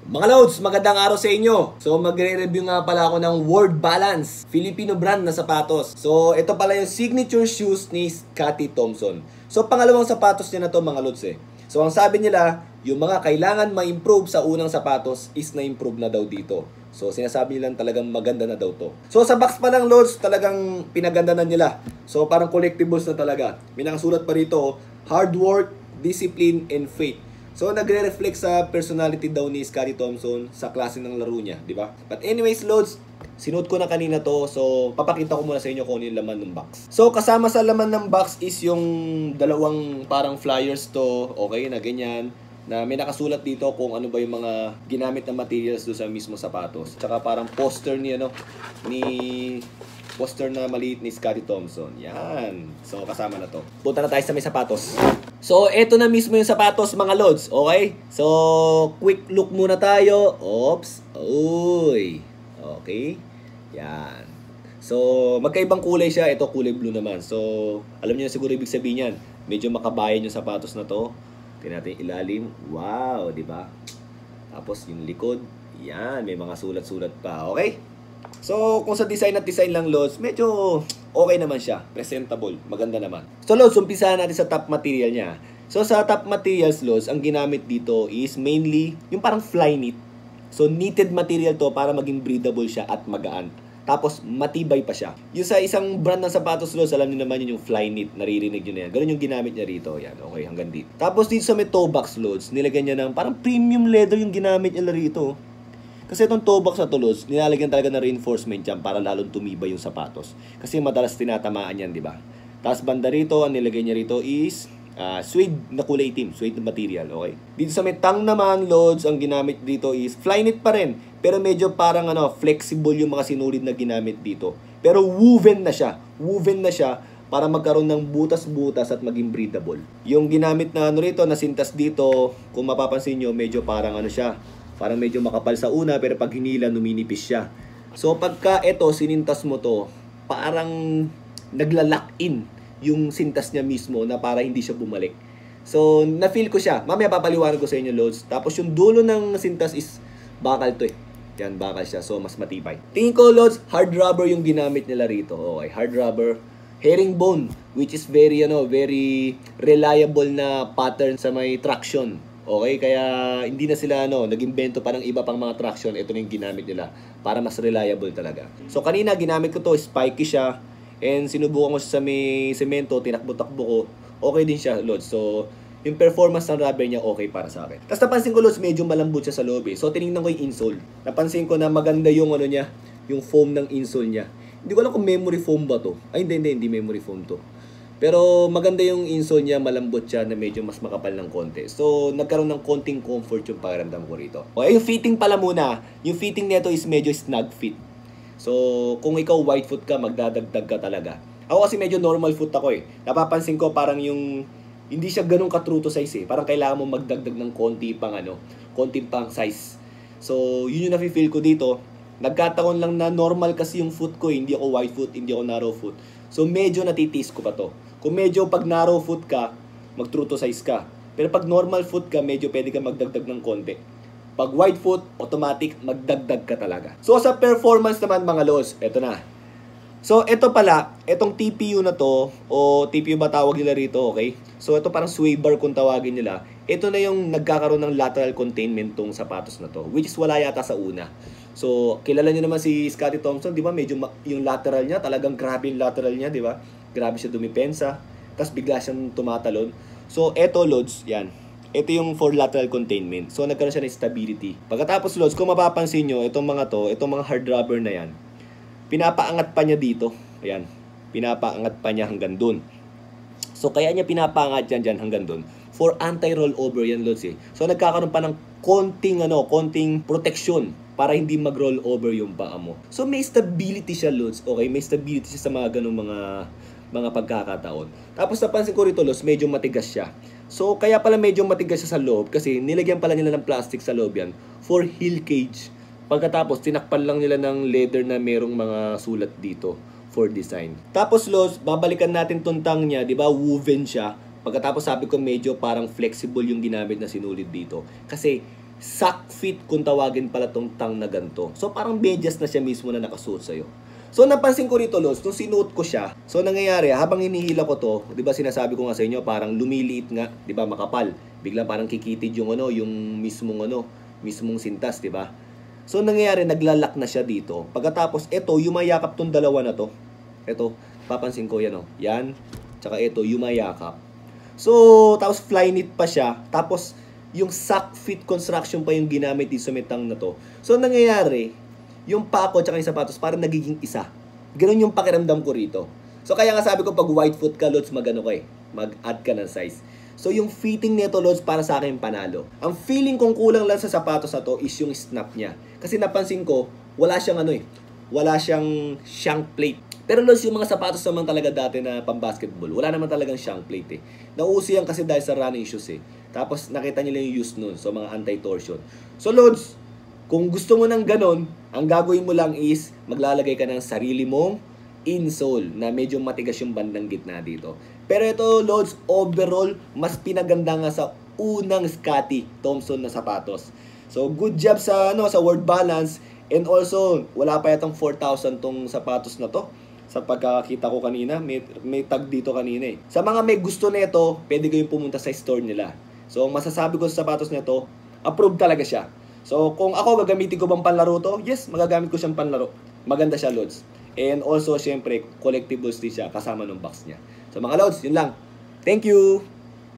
Mga Lods, magandang araw sa inyo. So magre-review nga pala ako ng World Balance, Filipino brand na sapatos. So ito pala yung signature shoes ni Scottie Thompson. So pangalawang sapatos niya na to mga Lods eh. So ang sabi nila, yung mga kailangan ma-improve sa unang sapatos is na-improve na daw dito. So sinasabi nilang talagang maganda na daw to. So sa box pa ng Lods, talagang pinaganda na nila. So parang collectibles na talaga. May nakasulat pa rito, hard work, discipline, and faith. So, nagre-reflect sa personality daw ni Scottie Thompson sa klase ng laro niya, di ba? But anyways, Lods, sinuot ko na kanina to. So, papakita ko muna sa inyo kung ano yung laman ng box. So, kasama sa laman ng box is yung dalawang parang flyers to, okay, na ganyan. Na may nakasulat dito kung ano ba yung mga ginamit na materials doon sa mismo sapatos. Tsaka parang poster ni poster na maliit ni Scottie Thompson. Yan. So, kasama na to. Punta na tayo sa may sapatos. So, eto na mismo yung sapatos, mga Lods. Okay? So, quick look muna tayo. Oops. Uy. Okay. Yan. So, magkaibang kulay siya. Ito, kulay blue naman. So, alam niyo na siguro ibig sabihin yan. Medyo makabayan yung sapatos na to. Tingnan natin yung ilalim. Wow, di ba? Tapos, yung likod. Yan. May mga sulat-sulat pa. Okay? So, kung sa design at design lang, Lods, medyo okay naman siya. Presentable. Maganda naman. So, Lods, umpisahan natin sa top material niya. So, sa top materials, Lods, ang ginamit dito is mainly yung parang fly knit. So, knitted material to para maging breathable siya at magaan. Tapos, matibay pa siya. Yung sa isang brand ng sapatos, Lods, alam niyo naman yun yung fly knit. Naririnig nyo na yan. Ganun yung ginamit niya rito. Yan, okay, hanggang dito. Tapos, dito sa may toe box, Lods, nilagyan niya ng parang premium leather yung ginamit niya rito. Kasi itong toe box na to, Lods, nilalagyan talaga ng reinforcement dyan para lalong tumibay yung sapatos. Kasi madalas tinatamaan yan, di ba? Tapos banda rito, ang nilagay niya rito is suede na kulay itim, suede na material, okay? Dito sa may tang naman, Lods, ang ginamit dito is fly knit pa rin. Pero medyo parang flexible yung mga sinulid na ginamit dito. Pero woven na siya. Woven na siya para magkaroon ng butas-butas at maging breathable. Yung ginamit na rito, na sintas dito, kung mapapansin nyo, medyo parang siya. Parang medyo makapal sa una, pero pag hinila, numinipis siya. So, pagka ito, sinintas mo to, parang nagla-lock in yung sintas niya mismo na para hindi siya bumalik. So, na-feel ko siya. Mamaya papaliwanag ko sa inyo, Lods. Tapos, yung dulo ng sintas is bakal to eh. Yan, bakal siya. So, mas matibay. Tingin ko, Lods, hard rubber yung ginamit nila rito. Okay, hard rubber. Herringbone, which is very, very reliable na pattern sa may traction. Okay, kaya hindi na sila nag-imbento pa ng iba pang mga traction. Ito na yung ginamit nila para mas reliable talaga. So kanina ginamit ko to, spiky siya. And sinubukan ko siya sa may semento, tinakbo-takbo ko. Okay din siya, Lods. So yung performance ng rubber niya okay para sa akin. Tapos napansin ko, Lods, medyo malambot siya sa loob eh. So tinignan ko yung insole. Napansin ko na maganda yung niya, yung foam ng insole niya. Hindi ko alam kung memory foam ba to. Ay hindi memory foam to. Pero maganda yung insole niya, malambot siya na medyo mas makapal ng konti. So, nagkaroon ng konting comfort yung pakiramdam ko rito. Okay, yung fitting pala muna. Yung fitting nito is medyo snug fit. So, kung ikaw white foot ka, magdadagdag ka talaga. Ako kasi medyo normal foot ako eh. Napapansin ko parang yung hindi siya ganun ka-true to size eh. Parang kailangan mo magdagdag ng konti pang size. So, yun yung nafe-feel ko dito. Nagkataon lang na normal kasi yung foot ko eh. Hindi ako wide foot, hindi ako narrow foot. So, medyo natitiis ko pa to. Kung medyo pag narrow foot ka, mag-true to size ka. Pero pag normal foot ka, medyo pwede ka magdagdag ng konti. Pag wide foot, automatic, magdagdag ka talaga. So, sa performance naman mga Lods, eto na. So, eto pala, etong TPU na to, o TPU ba tawag nila rito, okay? So, ito parang sway bar kung tawagin nila. Ito na yung nagkakaroon ng lateral containment tong sapatos na to, which is wala yata sa una. So, kilala niyo naman si Scottie Thompson, di ba? Medyo yung lateral niya, talagang grabe yung lateral niya, di ba? Grabe siya dumipensa, tapos bigla siyang tumatalon. So, eto, Lods, yan. Ito yung for lateral containment. So, nagkaroon siya ng stability. Pagkatapos, Lods, kung mapapansin nyo, itong mga hard rubber na yan, pinapaangat pa niya dito. Ayan. Pinapaangat pa niya hanggang dun. So, kaya niya pinapaangat yan hanggang dun. For anti-rollover yan, Lods eh. So, nagkakaroon pa ng konting protection para hindi mag-roll over yung paa mo. So, may stability siya, Lods. Okay? May stability siya sa mga ganung mga pagkakataon. Tapos, napansin ko rito, Lods, medyo matigas siya. So, kaya pala medyo matigas siya sa loob kasi nilagyan pala nila ng plastic sa loob yan for heel cage. Pagkatapos, tinakpan lang nila ng leather na merong mga sulat dito for design. Tapos, Lods, babalikan natin tong tang niya, di ba? Woven siya. Pagkatapos sabi ko medyo parang flexible yung ginamit na sinulid dito. Kasi sock fit kung tawagin pala tong tang na ganito. So parang medyas na siya mismo na nakasuot sa'yo. So napansin ko rito, Lods, nung sinuot ko siya, so nangyayari, habang hinihila ko to, di ba sinasabi ko nga sa inyo, parang lumiliit nga, di ba, makapal. Biglang parang kikitid yung mismong sintas, di ba? So nangyayari, naglalak na siya dito. Pagkatapos, eto, yumayakap tong dalawa na to. Eto, papansin ko yan, yan, tsaka eto, yumayakap. So, tapos fly knit pa siya, tapos, yung sock fit construction pa yung ginamit dito sa metang na to. So, nangyayari, yung pako at yung sapatos parang nagiging isa. Ganun yung pakiramdam ko rito. So, kaya nga sabi ko, pag white foot ka, Lods, mag-add ka ng size. So, yung fitting nito, Lods, para sa akin panalo. Ang feeling kong kulang lang sa sapatos na to is yung snap niya. Kasi napansin ko, wala siyang shank plate. Pero Lods, yung mga sapatos naman talaga dati na pang-basketball, wala naman talagang shank plate eh. Nauso yan kasi dahil sa running shoes eh. Tapos nakita nila yung use nun, so mga anti-torsion. So Lods, kung gusto mo ng ganon, ang gagawin mo lang is maglalagay ka ng sarili mong insole na medyo matigas yung bandang gitna dito. Pero ito Lods, overall, mas pinaganda nga sa unang Scotty Thompson na sapatos. So good job sa word balance, and also wala pa yatang 4,000 tong sapatos na to. Sa pagkakita ko kanina, may tag dito kanina eh. Sa mga may gusto nito, pwede kayong pumunta sa store nila. So, masasabi ko sa sapatos nito, approved talaga siya. So, kung ako gagamitin ko bang panlaro to, yes, magagamit ko siyang panlaro. Maganda siya, Lods. And also, syempre, collectibles din siya kasama ng box niya. So, mga Lods, yun lang. Thank you!